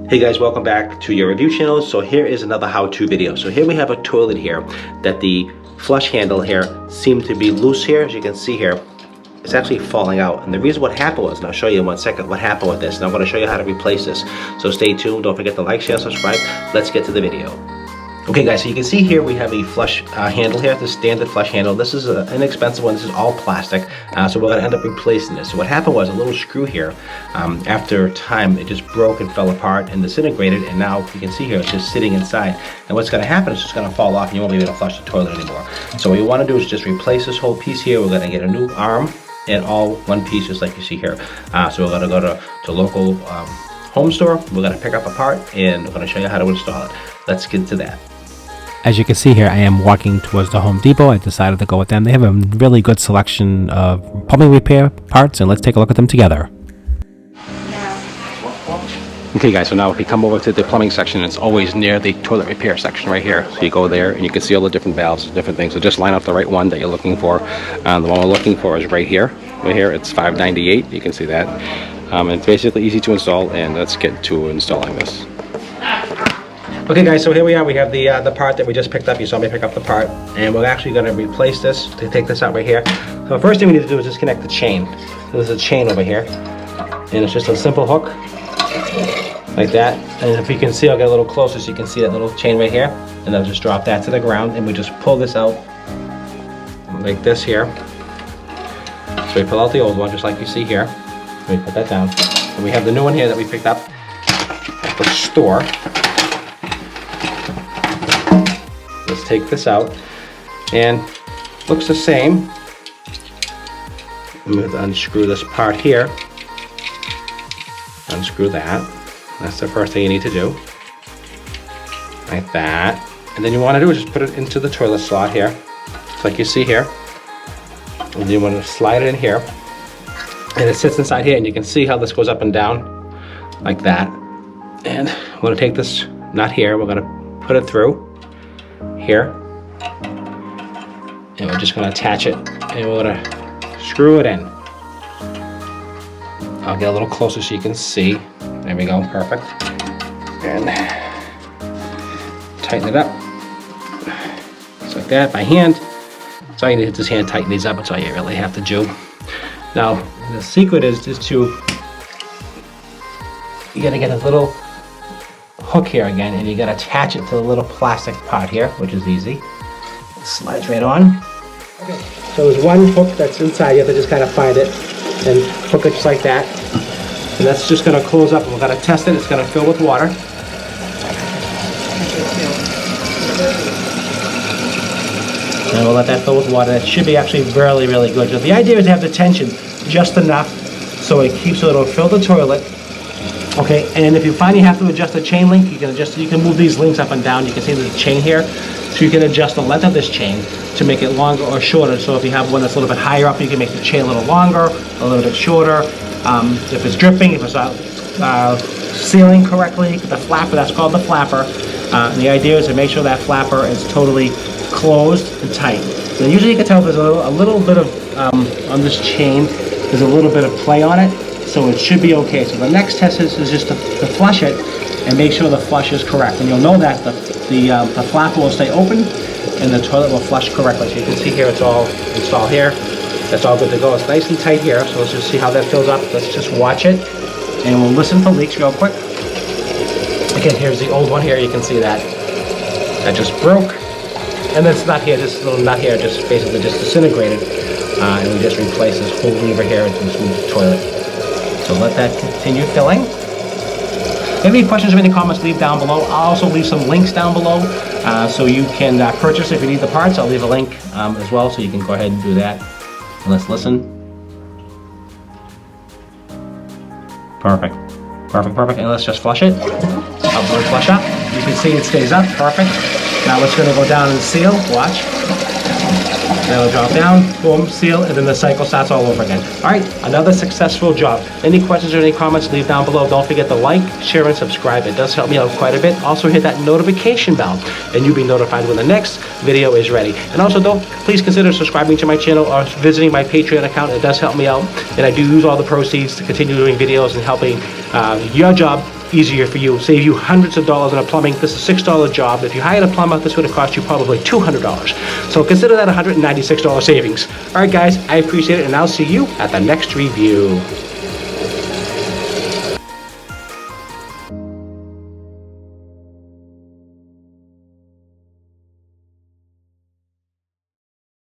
Hey guys, welcome back to your review channel. So here is another how-to video. So here we have a toilet here that the flush handle here seemed to be loose here. As you can see here, it's actually falling out. And the reason what happened was, and I'll show you in 1 second what happened with this. And I'm going to show you how to replace this. So stay tuned. Don't forget to like, share, subscribe. Let's get to the video. Okay guys, so you can see here we have a flush handle here, the standard flush handle. This is an inexpensive one, this is all plastic, so we're going to end up replacing this. So what happened was a little screw here, after time it just broke and fell apart and disintegrated, and now you can see here it's just sitting inside. And what's going to happen is it's just going to fall off and you won't be able to flush the toilet anymore. So what you want to do is just replace this whole piece here. We're going to get a new arm and all one piece just like you see here. So we're going to go to local home store, we're going to pick up a part and we're going to show you how to install it. Let's get to that. As you can see here, I am walking towards the Home Depot. I decided to go with them. They have a really good selection of plumbing repair parts, and let's take a look at them together. Okay guys, so now if you come over to the plumbing section, it's always near the toilet repair section right here. So you go there and you can see all the different valves, different things. So just line up the right one that you're looking for. The one we're looking for is right here. Right here, it's $5.98. You can see that. And it's basically easy to install, and let's get to installing this. Okay guys, so here we are. We have the part that we just picked up. You saw me pick up the part, and we're actually going to replace this, to take this out right here. So the first thing we need to do is disconnect the chain. So there's a chain over here, and it's just a simple hook, like that. And if you can see, I'll get a little closer so you can see that little chain right here, and I'll just drop that to the ground, and we just pull this out like this here. So we pull out the old one, just like you see here. Let me put that down. And we have the new one here that we picked up at the store. Let's take this out, and looks the same. I'm going to unscrew this part here. Unscrew that. That's the first thing you need to do. Like that. And then you want to do is just put it into the toilet slot here, just like you see here. And then you want to slide it in here. And it sits inside here, and you can see how this goes up and down, like that. And we're going to take this nut here, we're going to put it through here, and we're just going to attach it, and we're going to screw it in. I'll get a little closer so you can see. There we go, perfect. And tighten it up, just like that, by hand. That's all you need to just hand tighten these up. That's all you really have to do. Now, the secret is you got to get a little hook here again, and you got to attach it to the little plastic part here, which is easy. It slides right on. Okay. So there's one hook that's inside. You have to just kind of find it and hook it just like that. And that's just going to close up, and we're going to test it. It's going to fill with water. And we'll let that fill with water. That should be actually really, really good. So the idea is to have the tension just enough so it keeps so it'll fill the toilet. Okay, and if you find you have to adjust the chain link, you can move these links up and down. You can see the chain here, so you can adjust the length of this chain to make it longer or shorter. So if you have one that's a little bit higher up, you can make the chain a little longer, a little bit shorter. If it's dripping, if it's not sealing correctly, the flapper, that's called the flapper. And the idea is to make sure that flapper is totally closed and tight. And usually you can tell there's a little bit of, on this chain, there's a little bit of play on it. So it should be okay. So the next test is just to flush it and make sure the flush is correct. And you'll know that the flapper will stay open and the toilet will flush correctly. So you can see here it's all installed here. That's all good to go. It's nice and tight here. So let's just see how that fills up. Let's just watch it, and we'll listen for leaks real quick. Again, here's the old one here. You can see that just broke. And this nut here, this little nut here, just basically just disintegrated. And we just replaced this whole lever here and just move the toilet. So let that continue filling. If you have any questions or any comments, leave down below. I'll also leave some links down below so you can purchase if you need the parts. I'll leave a link as well, so you can go ahead and do that. And let's listen. Perfect. Perfect, perfect. And let's just flush it. Upward flush up. You can see it stays up. Perfect. Now it's going to go down and seal. Watch. Now it'll drop down, boom, seal, and then the cycle starts all over again. All right, another successful job. Any questions or any comments, leave down below. Don't forget to like, share, and subscribe. It does help me out quite a bit. Also hit that notification bell, and you'll be notified when the next video is ready. And also, please consider subscribing to my channel or visiting my Patreon account. It does help me out, and I do use all the proceeds to continue doing videos and helping your job easier for you, save you hundreds of dollars on a plumbing. This is a $6 job. If you hired a plumber, this would have cost you probably $200. So consider that $196 savings. All right, guys, I appreciate it, and I'll see you at the next review.